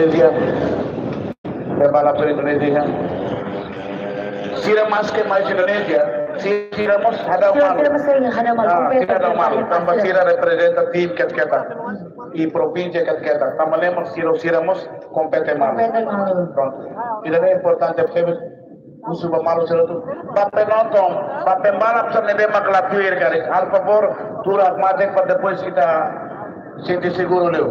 Indonesia, pembalap dari Indonesia. Siram mas ke mais Indonesia, siramos ada malu. Tidak ada malu. Tambah sira representa tim kita. I provincia kita. Tambah lemos siramos compete malu. Tidak ada importante porque uso malu selalu. Bape nonton, bape balap sa nebe maklatuir kari. Al favor, turak mate para depois kita senti seguro leo.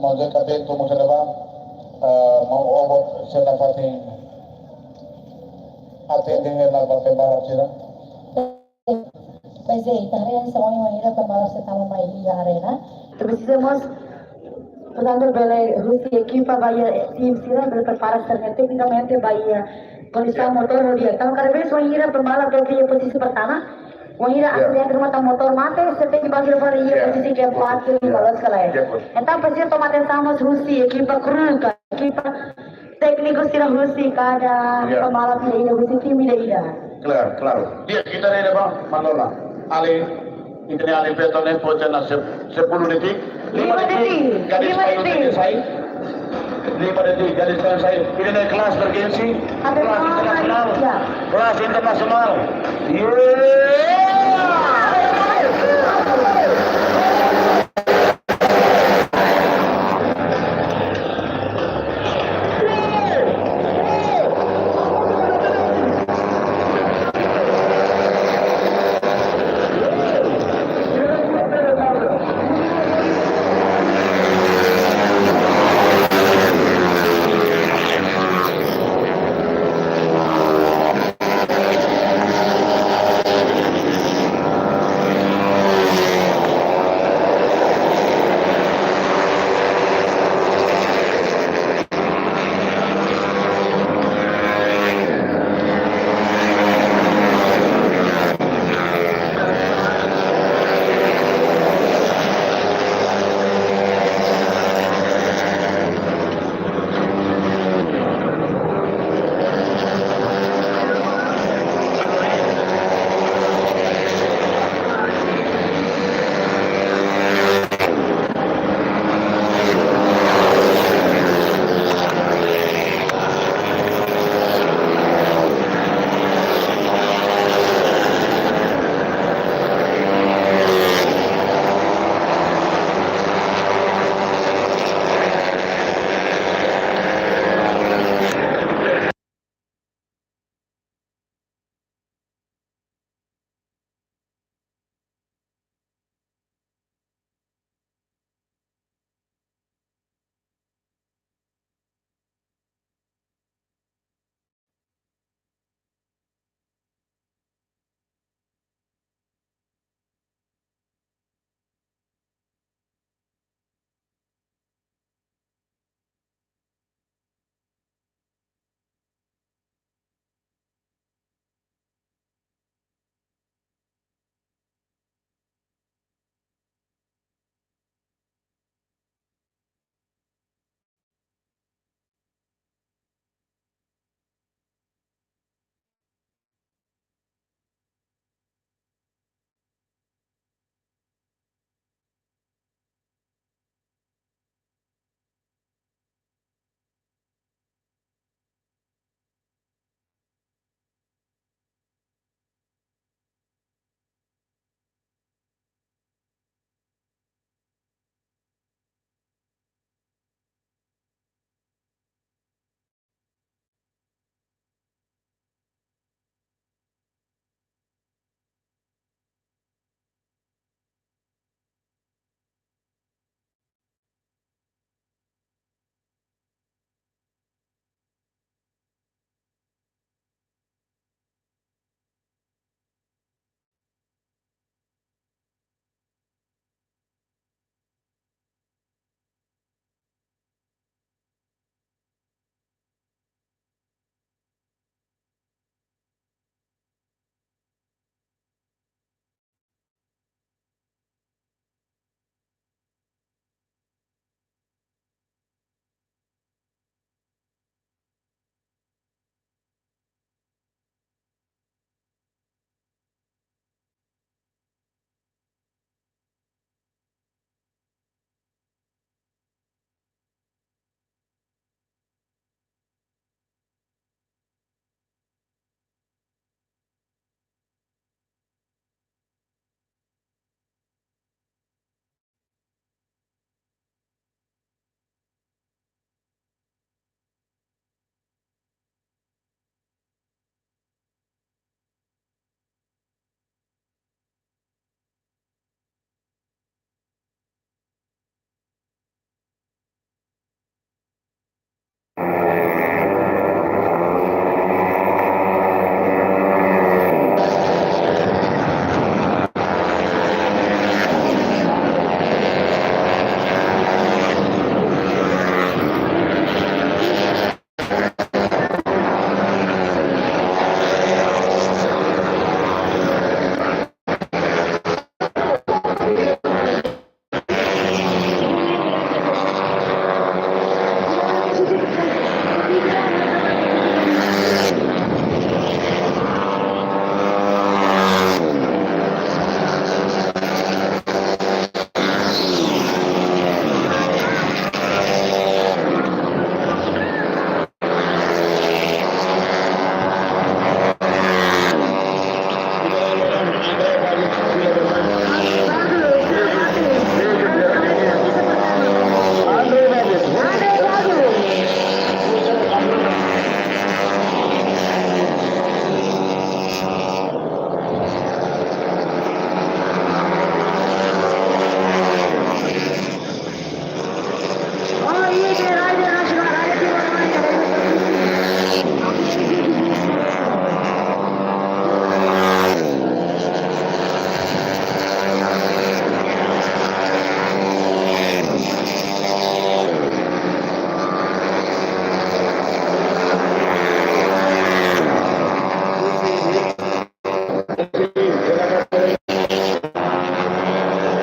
Mau jadi itu mau coba mau obot saya dapatin atending na pembalap sila. Pues sí, también se van a ir a tomar esta tama y arena. Precisamos portanto belle Rusia equipa vaya team sila berpreparasi técnicamente vaya kondisi motor dia. Kalau kada vez vai ir a pembalap ke posisi pertama, Wahira aslinya rumah motor mate, seperti bagi luar iya posisi keempat ke balas kalai. Entah pasti tomaten sama Rusi, ekipa kru, ekipa teknikus tidak Rusi, kada pembalap ini Rusi tim ini ida. Claro. Dia kita ini bang, Manola, Ali, ini Ali Petonen pocana 10 detik, 5 detik, gadis saya. 5 detik gadis saya. Ini kelas bergensi, kelas internasional.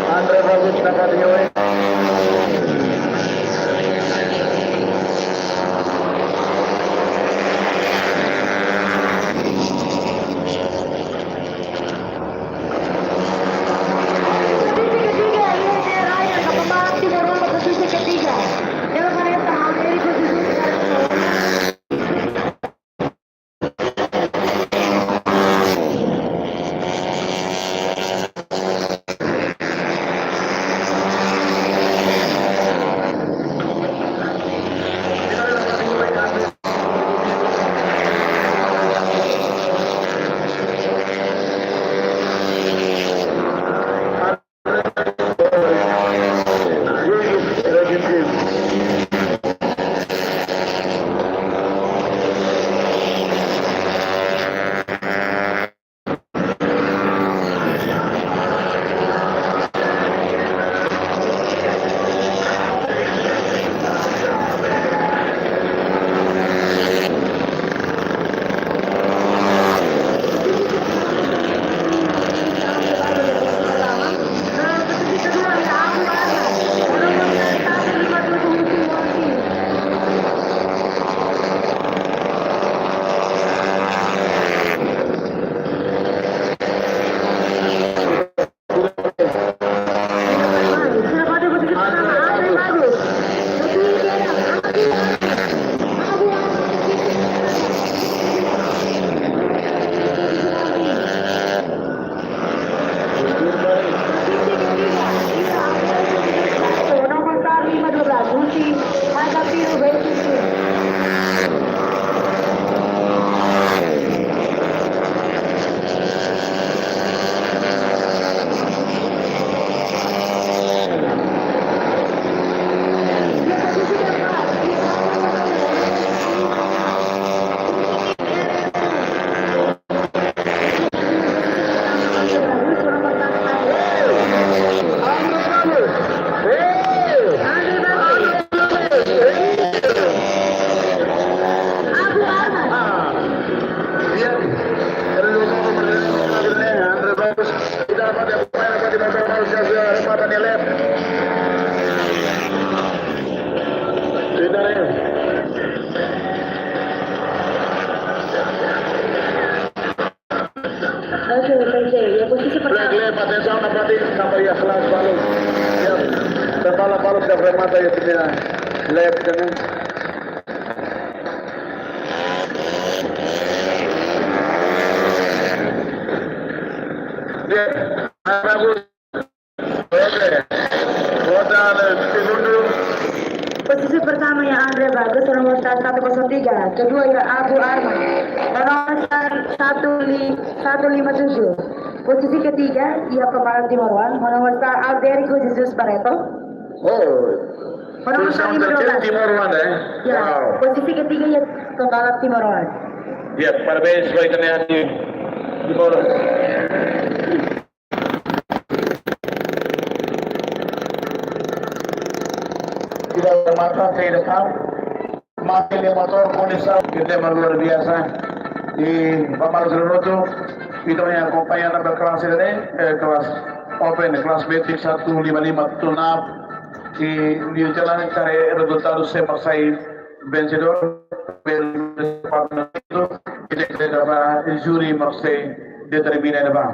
Andre Bagus dapat dioleh. Atenção na partida, Maria Clara Paulo. Terpala Paulo sudah remata ya punya left kanan. Dia bagus. Oke. Kota segundo. Posisi pertama ya Andre Bagus nomor 103, kedua ya Abu Arman nomor 157. Posisi ketiga ya pembalap Timor Wan nomor Alderico Jesus Barreto. Oh. Nomor Timor Wan ya. Wow. Posisi ketiga ya pembalap Timor Wan. Ya, parabéns sebagai kenyataan Timor. Tidak bermata saya dekat makin motor kondisi kita luar biasa di Pamalas Roto itu yang kompanya berkelas ini kelas open kelas metik 155 tunap di jalan karya resultados semasai vencedor itu kita dapat juri maksai determina bang.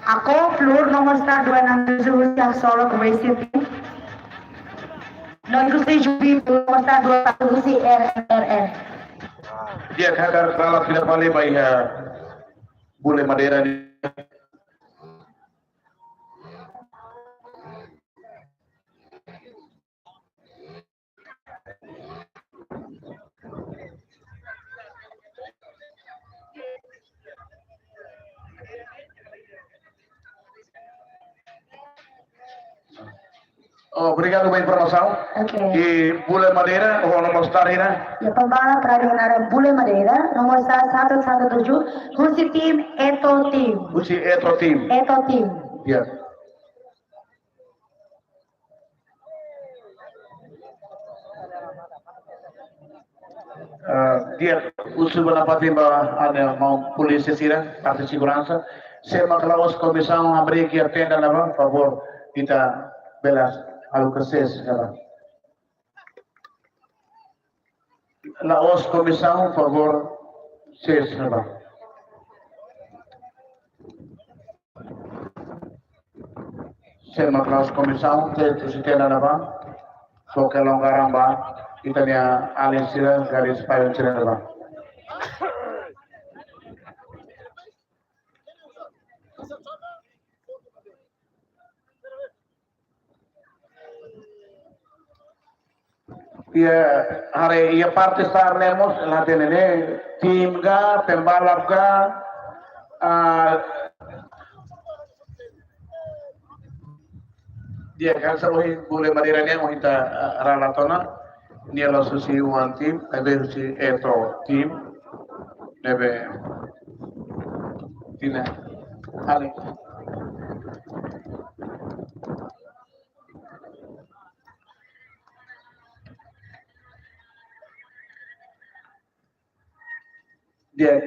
Ako, floor nomor 26 yang solo Racing Team. Non gusti Jubi, nomor 21 gusti RRR. Dia kadar salah tidak boleh bayar bule Madera di Oh, berikan uma informação. Okay. Bule Madeira, o nomor starina. Ya pembalap peradilan ada Bule Madeira, nomor 117, Husi Team, Eto Team. Husi Eto Team. Eto Team. Ya. Dia usul pendapat bahwa ada mau polisi sira, parte segurança. Se maklawas komissão abrir aqui a tenda lá, por favor, kita belas alucases, cara. Laos komissão, por favor, ses, cara. Se maklawas komissão, se tenda lá, so ke longgaran ba, kita nia alin sira garis payon sira ba. Iya, hari iya parte star nemos latihan ini tim ga pembalap ga dia kan semuanya boleh madiranya mau kita ralatona dia lo susi one team nebe susi eto team nebe tina hali dia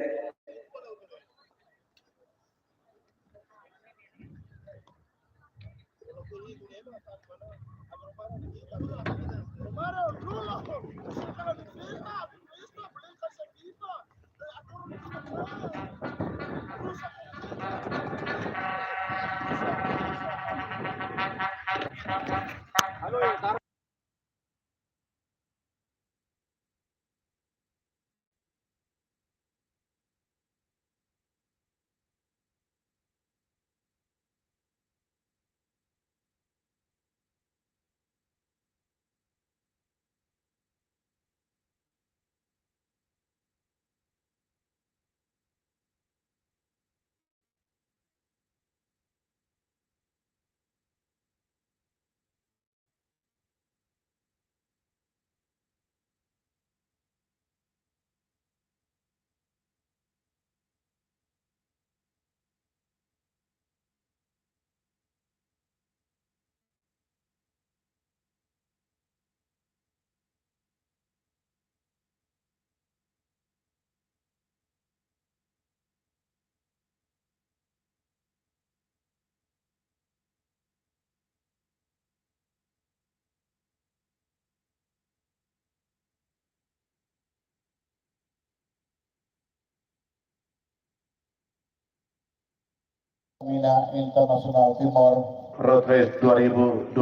Mina Internasional Timor Road Race 2023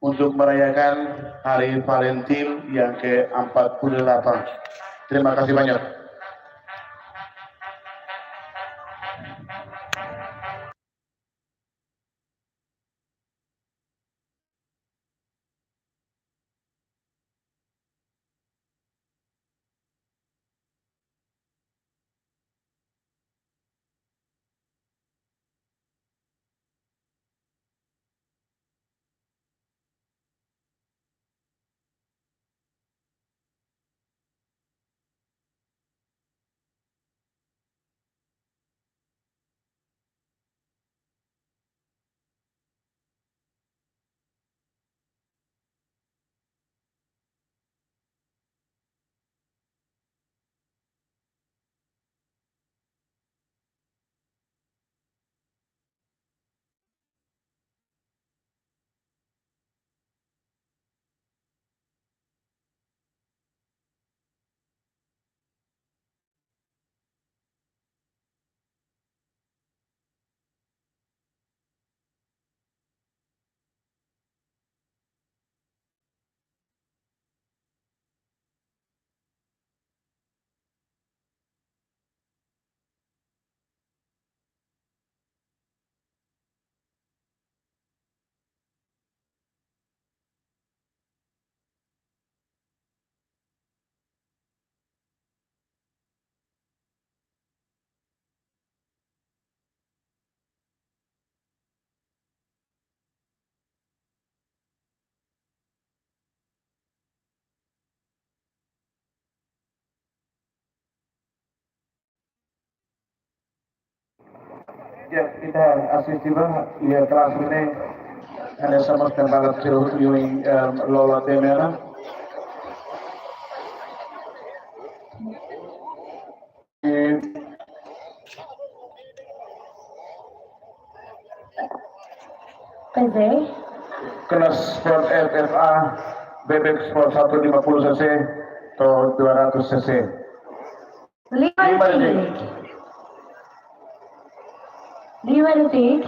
untuk merayakan Hari Valentine yang ke-48. Terima kasih banyak. Ya, kita asli juga ya kelas ini ada sama banget yung lola temera. PZ, Kelas sport FFA bebek sport 150 cc atau 200 cc. 5 detik. 5 detik.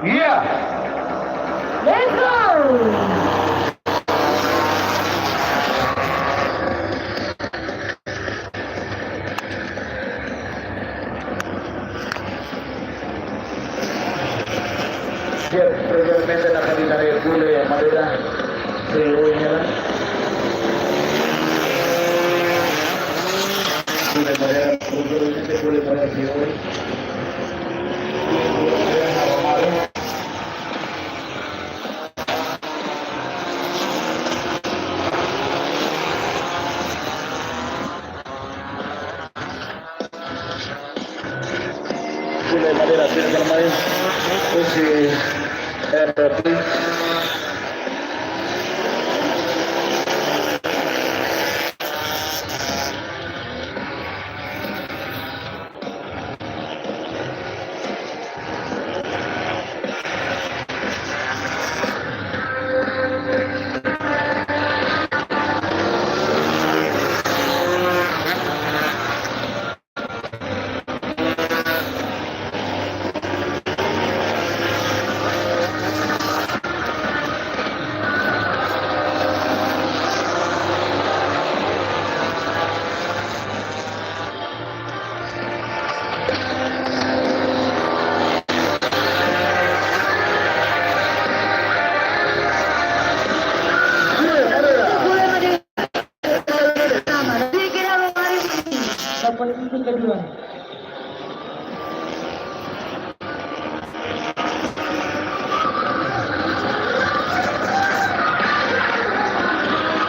Iya. Let's go! Siap, regularmente akan ditarik Bule Madura CEO-nya lah. Bule Madura, regularmente Bule Madura CEO. Bule Madura tiene que main si FFP. Posisi kedua.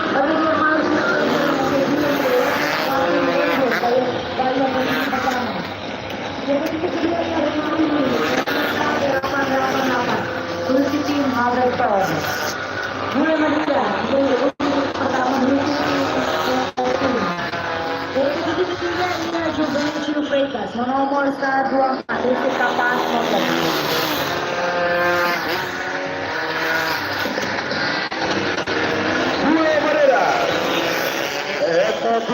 Tapi dia masih banyak posisi pertama. Jadi kita kedua yang ini 888. Posisi tim Havertz. Bule Madura pertama posisi ketiga ini Juventus Freitas nomor 124 dari Kapas Motor. Bule Madura FFP.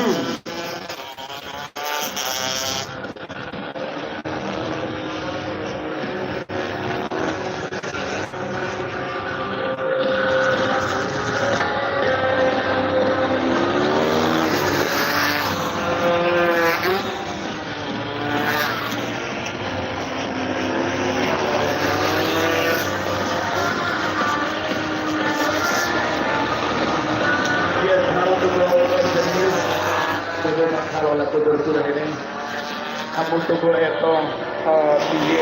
Kalau la cobertura ini, kamu tunggu itu DJ,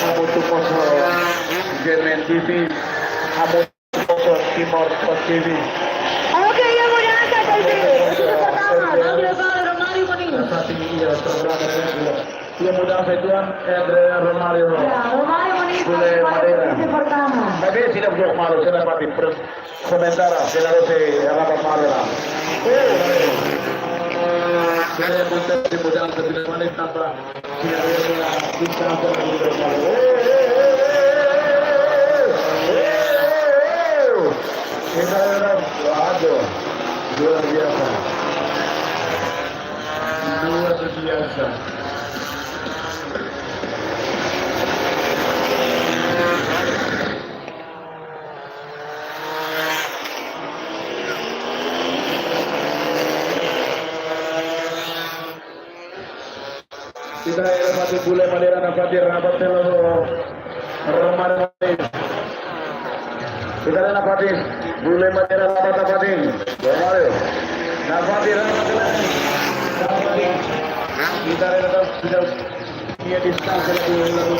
kamu tunggu German TV, kamu tunggu Timor TV. Oke, yang mau diangkat dari posisi pertama, Andre Romario Moniz. Saat ini dia program dia mudah Fetuan Andrea Romario. Ya, Romario Moniz Bule Madura. posisi pertama. Tapi tidak jauh malu, saya dapat sementara, saya harus dapat malu lah. Saya bukan di modal ketika mana tambah tidak ada bisa bermalu. Kita ada luar biasa. Luar biasa. Kita dapat Bule Madura dapat rapat telo Romario. Kita dapat Bule Madura dapat Romario. Dapat kita dapat sudah dia distansi lagi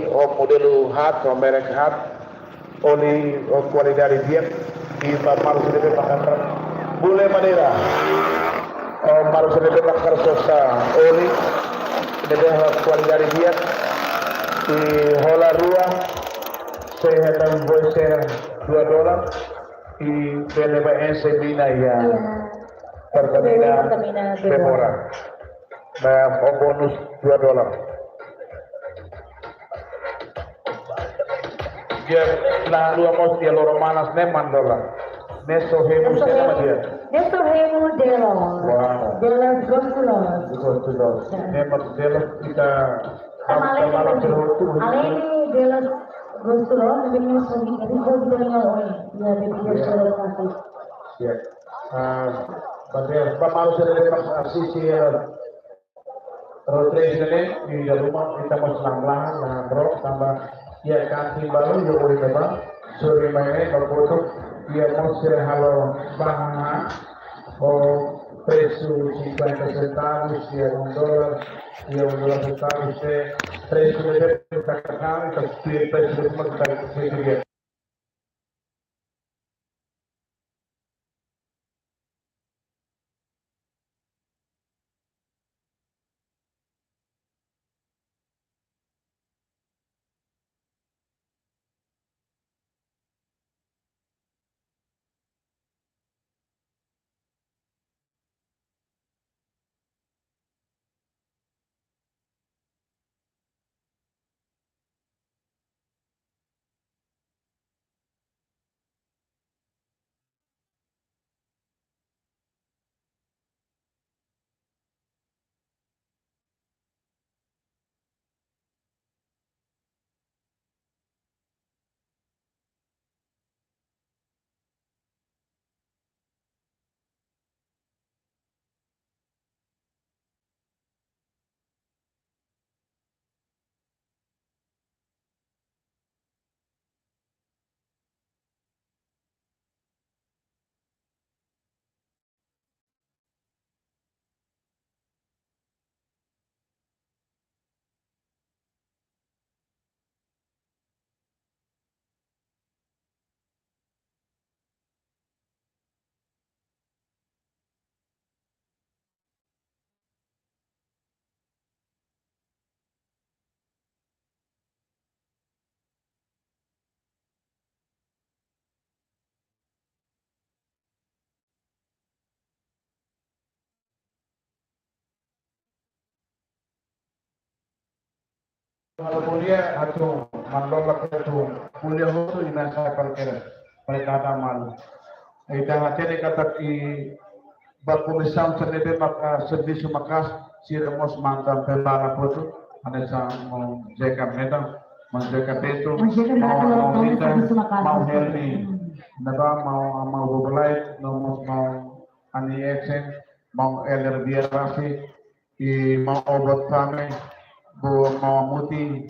o modelo hat, o merek hat, oli o qualidade bien, e para se deve pagar bule madeira, o para se deve pagar sosa oli, deve a qualidade bien, e rola rua, se hetan voi ser $2, e deve vai ensemina ya pertamina demora, o bonus $2. Dia la lua mos dia loro manas ne mandola. Neso hemu se nama dia. Nesto Remo Delos. Wow. Delos Gostulos. Betul. Memang dia kita malam terhutu. Além Delos Gostulos, venimos con el de hoy. Ya de Dios kasih. Ya. Bagai pamalu sedang asisi rotrei ini di rumah kita mau selang-lang bro tambah ya kanti baru yang boleh memang sore mainnya berfoto dia mau halo bahana preço 50 centavos dia $1 centavos preço de kakak itu preço de uma kakak kuliah atau mandor atau kuliah itu inasa kalkera mereka ada malu. Ita hati kata i bakumisam sendiri maka sedih semakas siramos mantan pembala foto ada sang jeka meta menjeka itu mau kita mau helmi naba mau bobelai mau ani eksen mau eler biar rafi i mau obat kami mau muti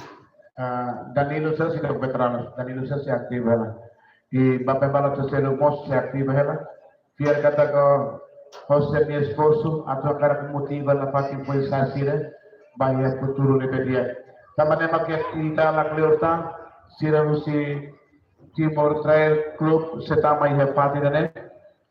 Danilo saya sudah veteran Danilo saya aktif lah di bapak balap seselu mos saya aktif lah biar kata ke Jose mi esposo atau cara motiva na pati po sa sila bahaya futuro ni dia sama ne makia kita la kleorta sira si Timor Trail Club setama ihe pati dane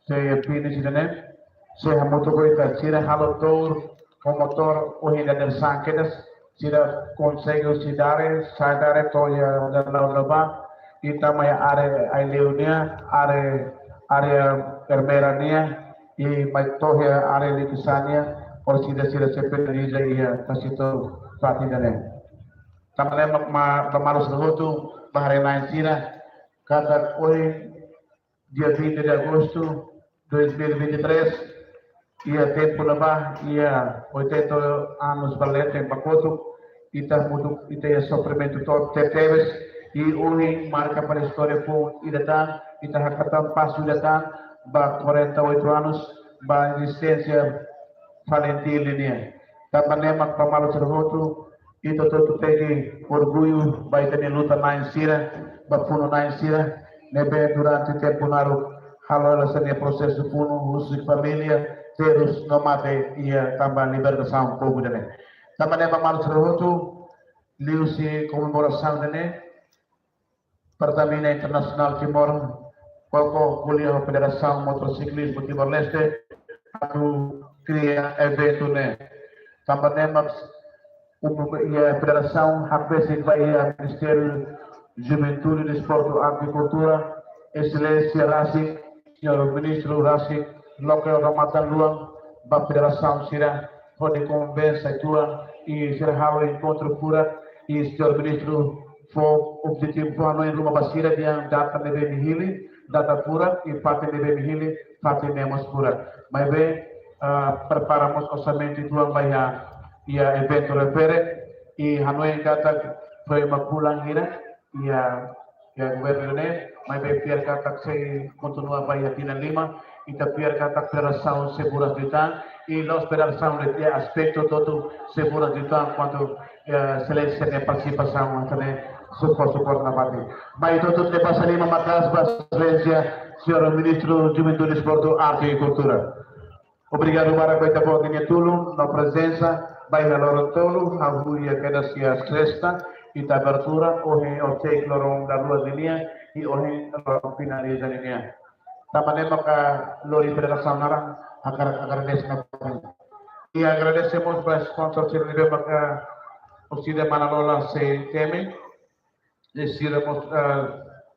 se finish dane se hamoto ko ita sira halo tour motor o hina del sankedas sira consegue si dare sa dare to ya dalla laba ita maya are leonia are hermerania y maitohia are likisania or sida sepeliza iya pasito patidane tamale mamarus roto baharena sira kata hoy dia 20 de agosto 2023 ia tempo laba ia 80 anos valente em pacoto ita ya sofrimento todo teteves e hoje marca para a história por idatan ita hakatan passo idatan ba 48 anos ba existência falentil niya tapane magpamalo sa roto ito to tegi orgulho ba ita ni luta na insira ba puno na insira nebe durante tempo naro halala sa niya proseso puno usi família terus no mate ia tambah libertação povo dele tapane magpamalo sa roto Liusi comemoração dele, Pertamina Internacional Timor, Qualco Kuliah Federação Motociclismo Timor-Leste, anu cria evento né. Também a Federação Rapesik vai a Ministério Juventude, Desporto, Agricultura, Excelência Rasik, Senhor Ministro Rasik, Local Ramadan Luang, da Federação Sira, pode conversa tua e será o encontro pura e Senhor Ministro for objetivo para nós rumah basira yang data nebe mihili data pura e parte nebe mihili parte nemos pura. Mas bem, preparamos orçamento tuang bahia ia evento repere e Hanoi kata foi mapulang ira ia governo ne mas bem piar kata se continua bahia tina lima e piar kata federação seguras de tan e nós federação de aspecto todo seguras de tan quanto seleção de participação também support na parte. Mas tudo de passa lima matas excelência senhor ministro Juventude Desporto Arte e Cultura. Obrigado para a coisa tulo na presença vai valor tolo a huia que da sia sexta e da abertura hoje o take lorong da lua linha e hoje lorong finaliza linha. Tamane maka lori federação narang agradecer e agradecemos para sponsor de maka Ocide Manalola se teme decidimos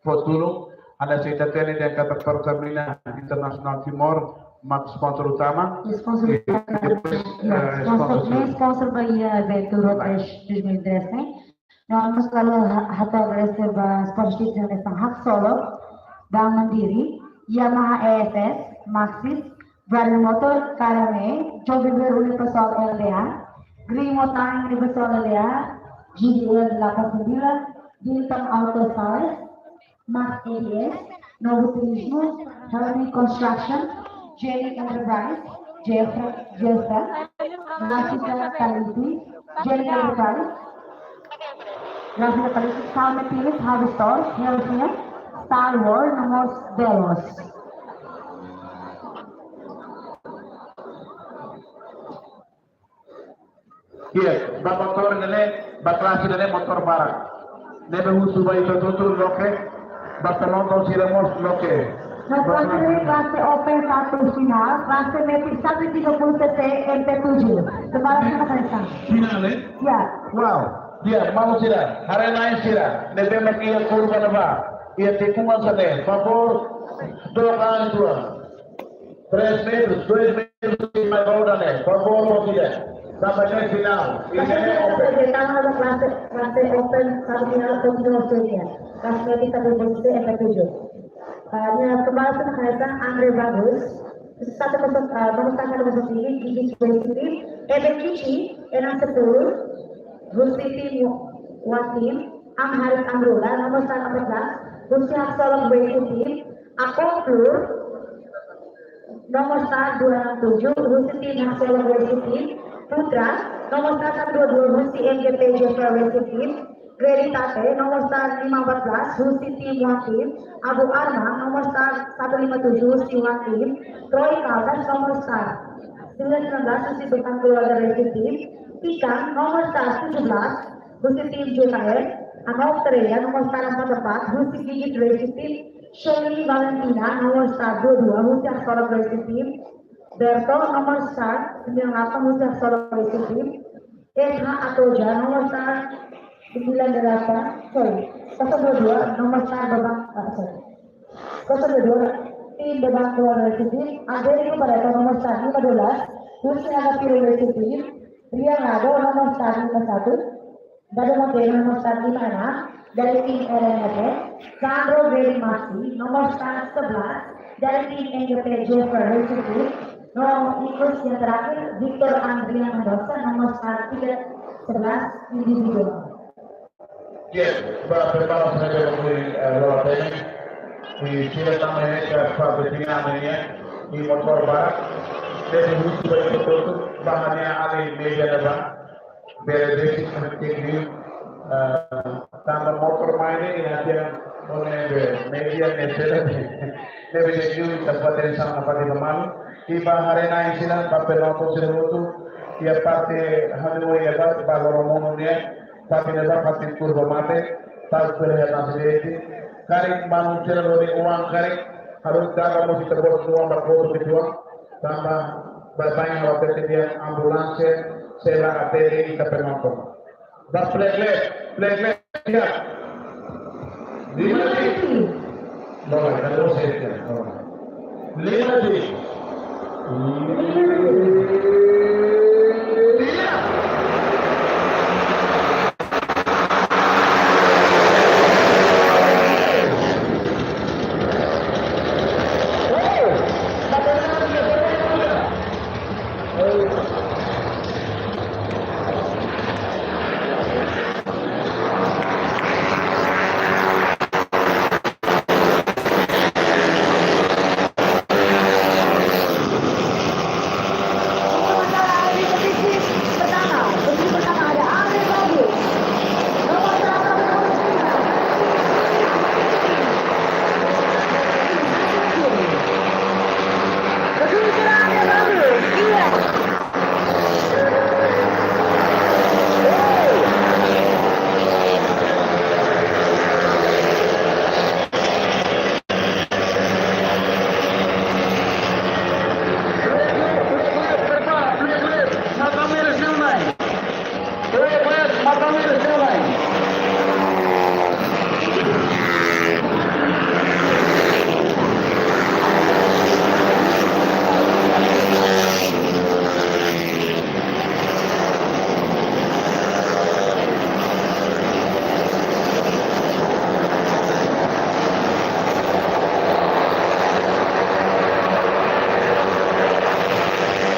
futuro ada cerita tele dan kata Pertamina Internasional Timor mak sponsor utama Sponsor by evento Rotesh 2013. Nós selalu hatta reserva sponsorship dari Hak Solo, Bank Mandiri, Yamaha ESS, Maxis, Brand Motor, Karame, Joby Universal LDA, Green Motor Universal LDA, GDL 89, Bintang Auto Sales, Max ADS, Novo Turismo, Helmi Construction, Jenny Enterprise, JFL, Grafika Quality, Jenny Enterprise, Grafika Quality, Sound Materials, Harvey Stores, Healthcare, Star Wars, Nomos Delos. Iya, motor ini, baklasi ini motor barat. Nebe husu bayi tertutur loke, bakal siramos loke. Nah, klase open satu final, klase metik 130 cc MP7. Kemarin sama saya. Final Ya. Wow, dia mau sira, hari naik sira, nebe mekia kurban apa? Ia tikungan sana, favor doa dua, 3 metros, 2 metros di roda ne, favor mau tidak. Sampai ke final. Ini open. Kita ada klase open satu final atau dua klase metik 130 cc MP7. Kembali ke Kaisang Andre Bagus, satu nomor ini Gigi Positif, Ebe Kici, Enam 10, Gusiti Wasim, Am Haris Amrullah, nomor 14, Gusti Haksolong Positif, Akoplur, nomor 267, Gusiti Haksolong Positif, Putra, nomor 122, Gusti MGP Jeffrey Positif, Gredi Tate, nomor 1514, Husiti Wakim, Abu Arma, nomor 157, Husti Wakim, Troy Kaldas, nomor 19, Husti Bekan Keluarga Resitif, Tikang, nomor 17, Husiti JKR, Anok Tereya, nomor 44, Husti Gigit Resitif, Shirley Valentina, nomor 22, Husti Aksara Resitif, Berto, nomor 98, Husti Aksara Resitif, SH Atoja, nomor 98, sorry, 022, nomor 4 Babang, sorry, 022, tim Babang Keluarga Resitif, Aderi Kepada nomor 15, Husi Agapiro Resitif, Ria Ngado nomor 151, Dado Mokeno nomor 156, dari tim RNP, Sandro Gredi Masi, nomor 11, dari tim NGP Jeffrey Resitif, nomor ikut yang terakhir, Victor Andrian Mendoza, nomor 311, individual. Yes, preparação saja dari luar tadi di sini namanya fabrikasinya di motor barat dari musuh bagi itu bahannya ada media depan basic seperti ini tambah motor mainnya ini ada oleh media media dari itu dapat dari sana pada teman di bahari naik sini papel motor itu dia parte hanoi ya baloromono dia tapi dapat kurva mate, tak terlihat asli. Karing manusia dari uang karing harus dapat mesti terbuat uang berfoto berjuang tambah banyak waktu dia ambulansnya sela APD kita penonton. Bas plek ya. Lima detik. Boleh, kalau saya lima detik.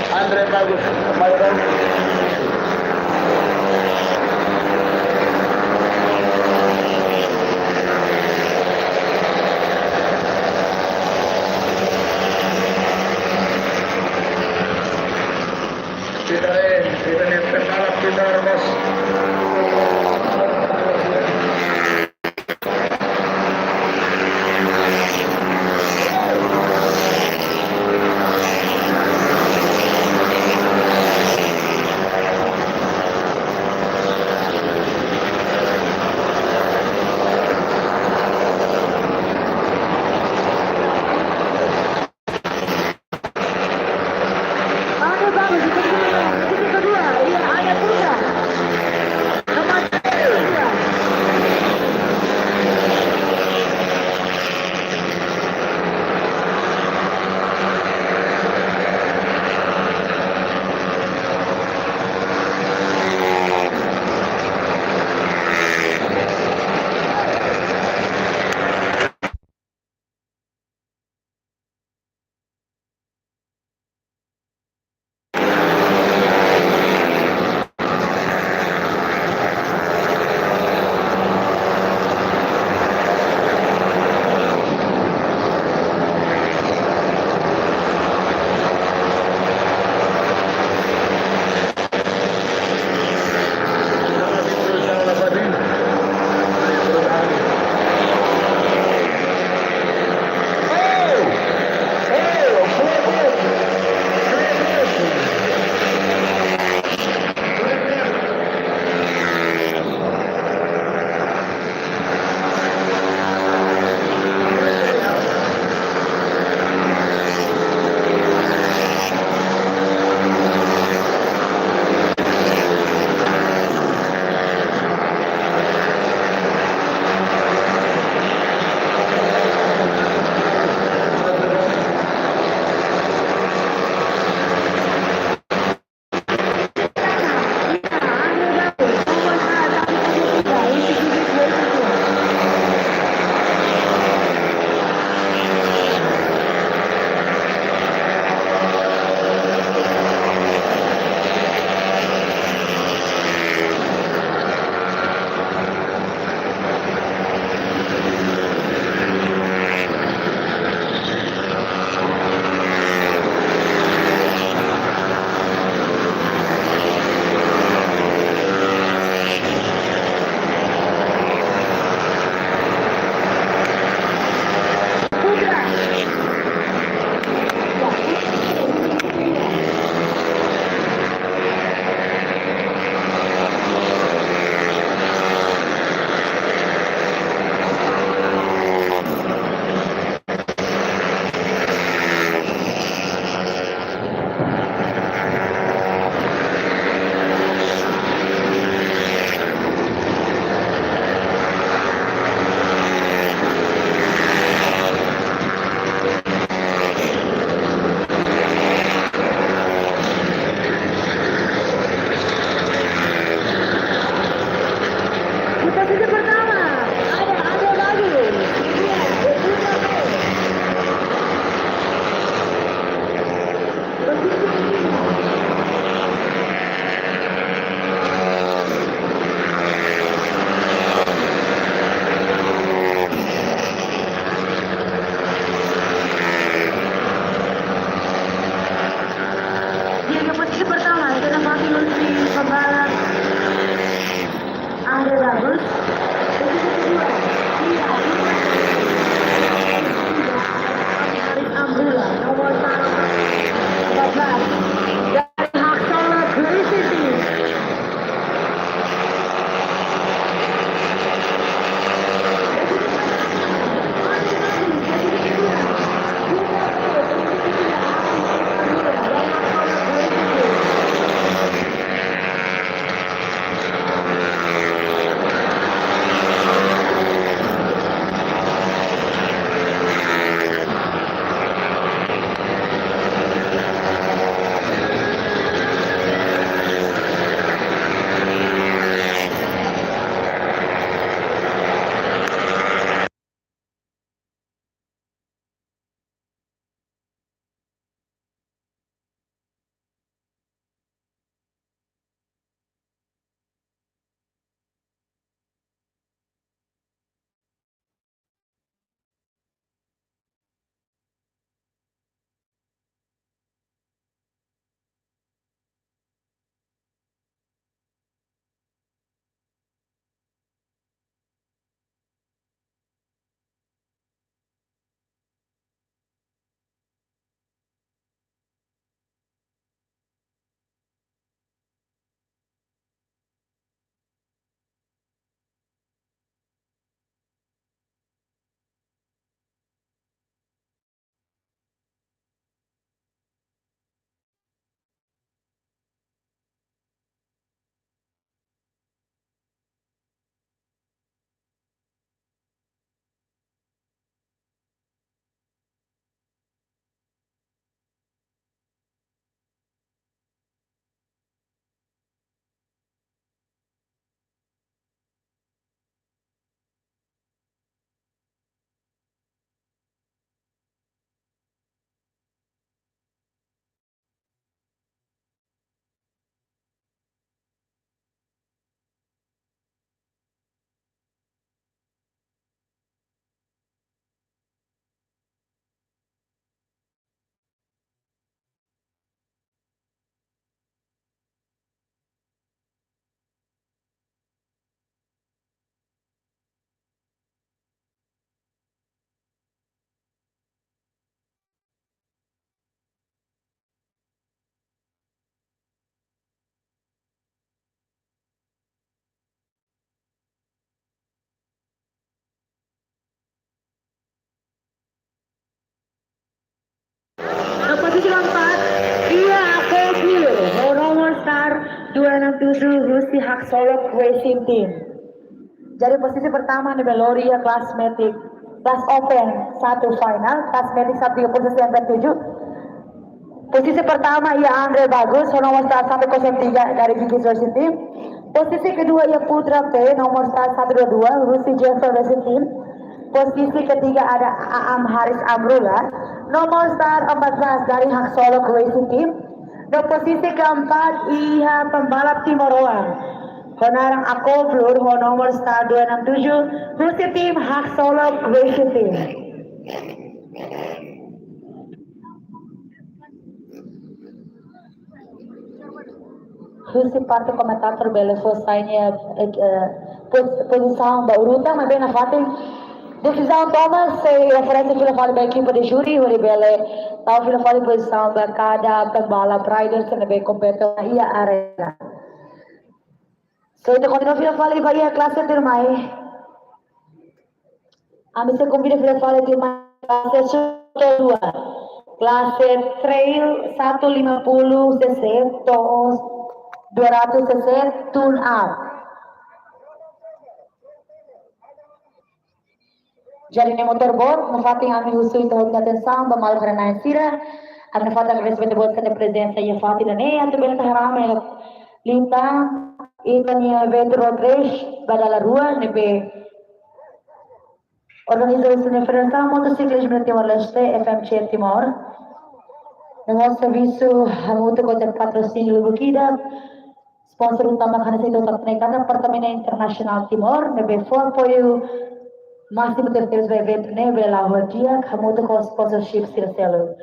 Andre bagus, kemarin. Kita lihat pembalap kita bos. Ada bagus, titik kedua, iya ada putra. posisi keempat, Ia Akobir, nomor star 267 Rusi Hak Solo Racing Team. Jadi posisi pertama di Beloria Classmatic Class Open 1 final, Classmatic 130 yang ke-7. Posisi pertama ia Andre Bagus, nomor 103 dari Gigi Racing Team. Posisi kedua ia Putra P, nomor 122 Rusi Jeffrey Racing Team. Posisi ketiga ada Aam Haris Amrullah, nomor star 14 dari Hak Solo Racing Team. Dan posisi keempat ia pembalap Timoroan, Honarang Akoblur, nomor star 267 Rusi Team Hak Solo Racing Team. Rusi parte komentator bele fosainya posição da urutan, mas bem na fatin. Decisão toma se referência que fala da equipe de júri, o bele tal que fala posição da cada pembalap riders que bem compete ia arena. So itu continua fila fala vai a classe termai. Ami se convida fila fala di classe kedua. Classe trail 150 cc tos 200 cc tune up. Jadi ni motorboat, nafating ami usul ito ang atenção, bamal karena sira, at nafatang respeto buat sa presença e fati na niya, at bela taharama yung linta, ito niya evento road race, badala rua, nebe organização de Federação Motociclismo de Timor-Leste, FMC Timor. Dengan serviço muito com o patrocínio do Bukida, sponsor utama karena itu terkena Pertamina International Timor, nebe for apoio máximo terceiros do evento, né, lá o dia, muito com sponsorship selo.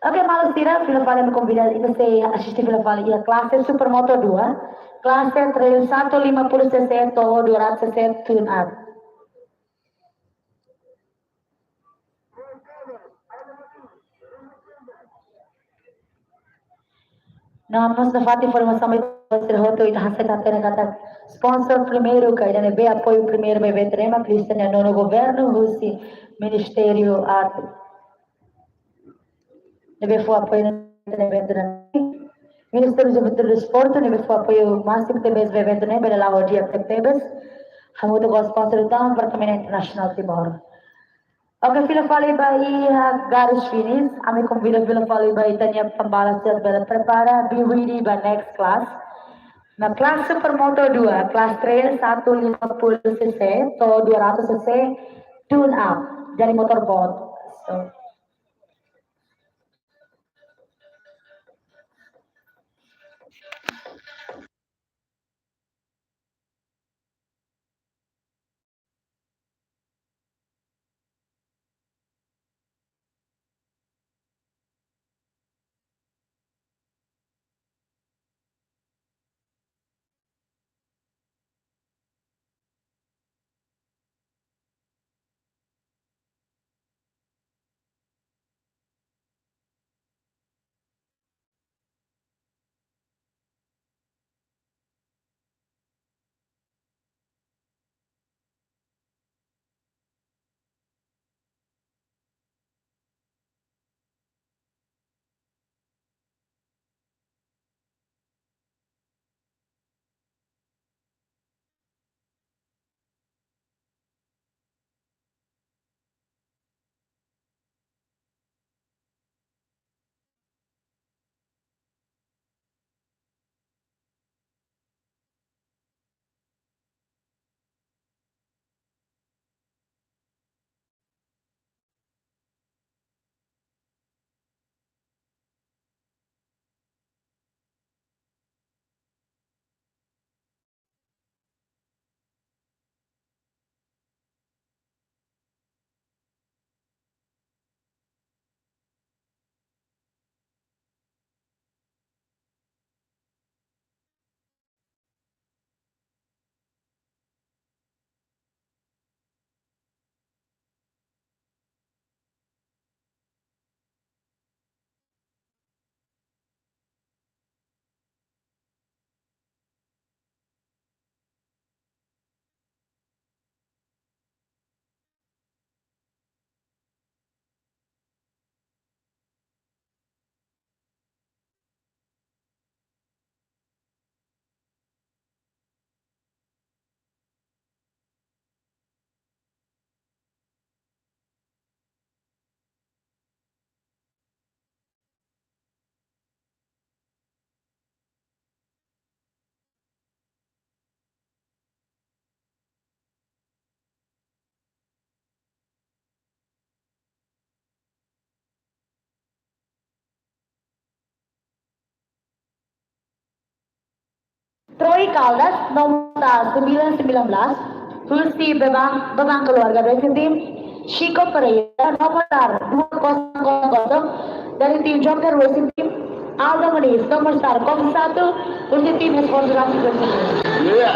Ok, malas tira, fila fala me convida e você assistir fila fala e a classe Supermoto 2, classe trail 150 cc ou 200 cc tune up. Nós na fata informação mais roto e hasa kata kata sponsor primeiro kaya na be apoio primeiro me evento nema Cristiano nono governo husi ministério at nebe foi apoio na evento na Ministério do Desporto nebe foi apoio máximo de mês evento ne bela lá o dia tebes hamuto go sponsor da Pertamina International Timor. Oke, fila fali by garis finish. Ami convido fila fali by tanya pembalap siap bela prepara, be ready by next class. Nah, kelas Supermoto 2, kelas trail 150 cc atau 200 cc tune up dari motorboat. So, Caldas nomor 919 Hulsi Bebang Keluarga Racing Team, Chico Pereira nomor 200 dari tim Joker Racing Team, Aldo Manis nomor 01 Hulsi Tim Eskorasi Racing Team. Iya.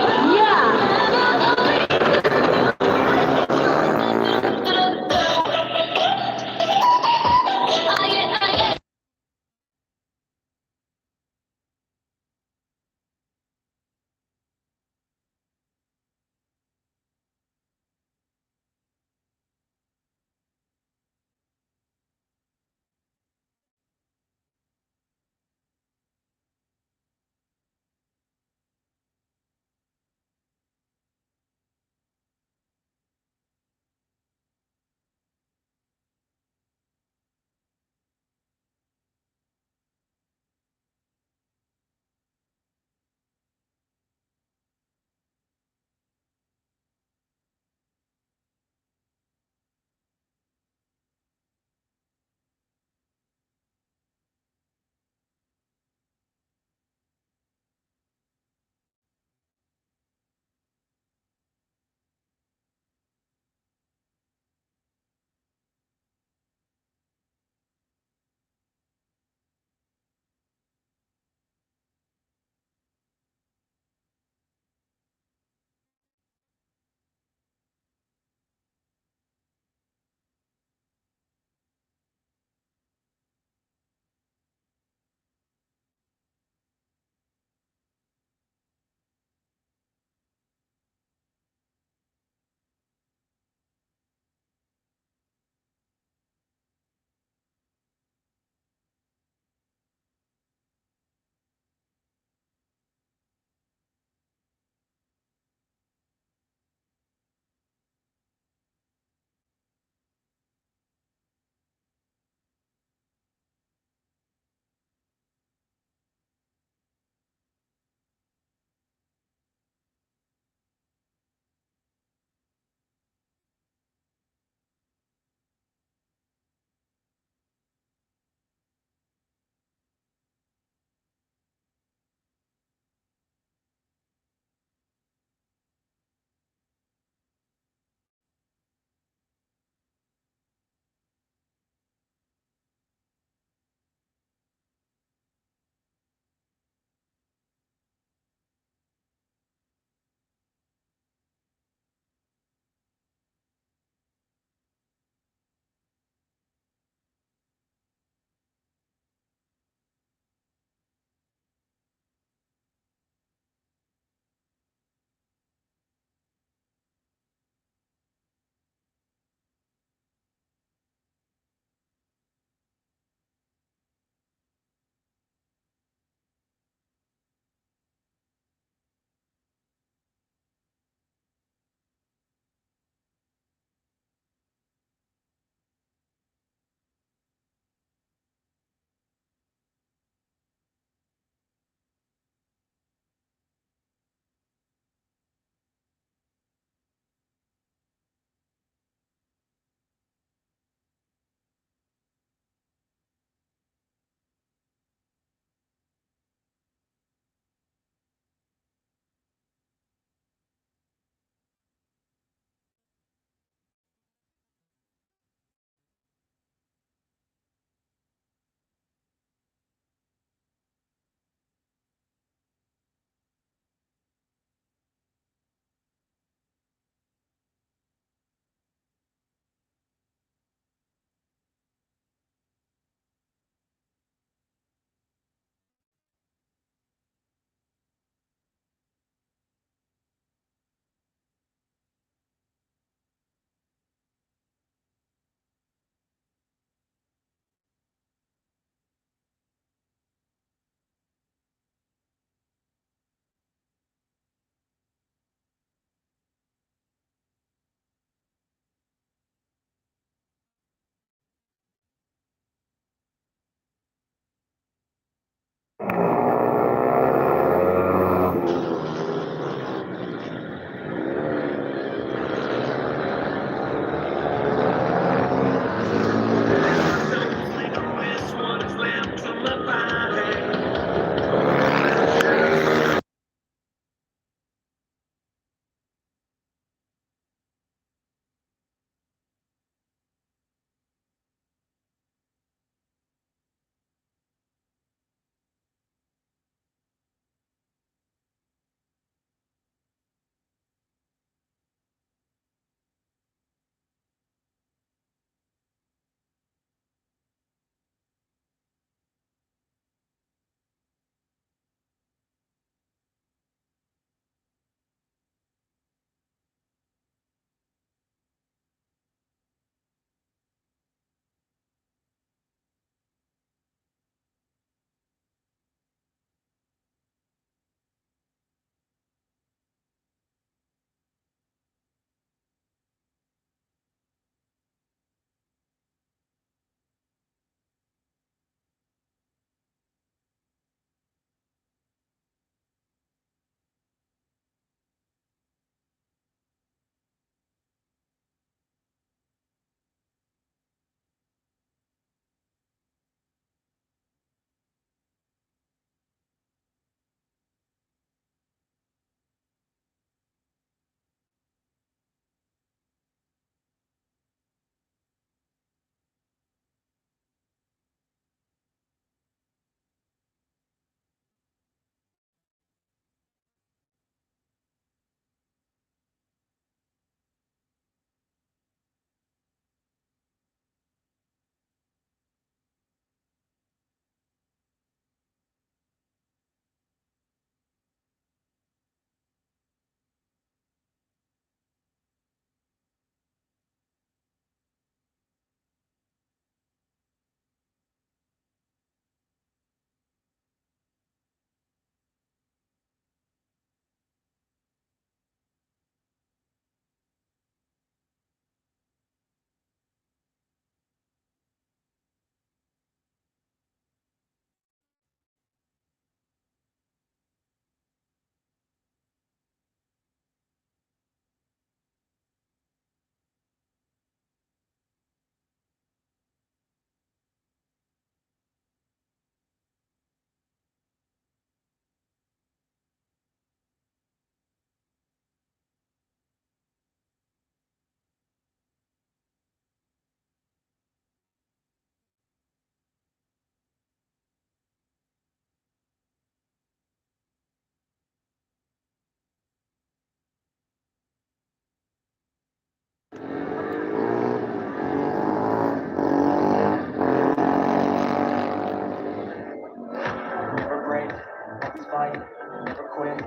fight, never quit,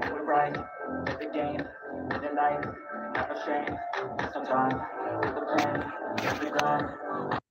do it right, every game, in your life, not ashamed, sometimes, the pain, the grind,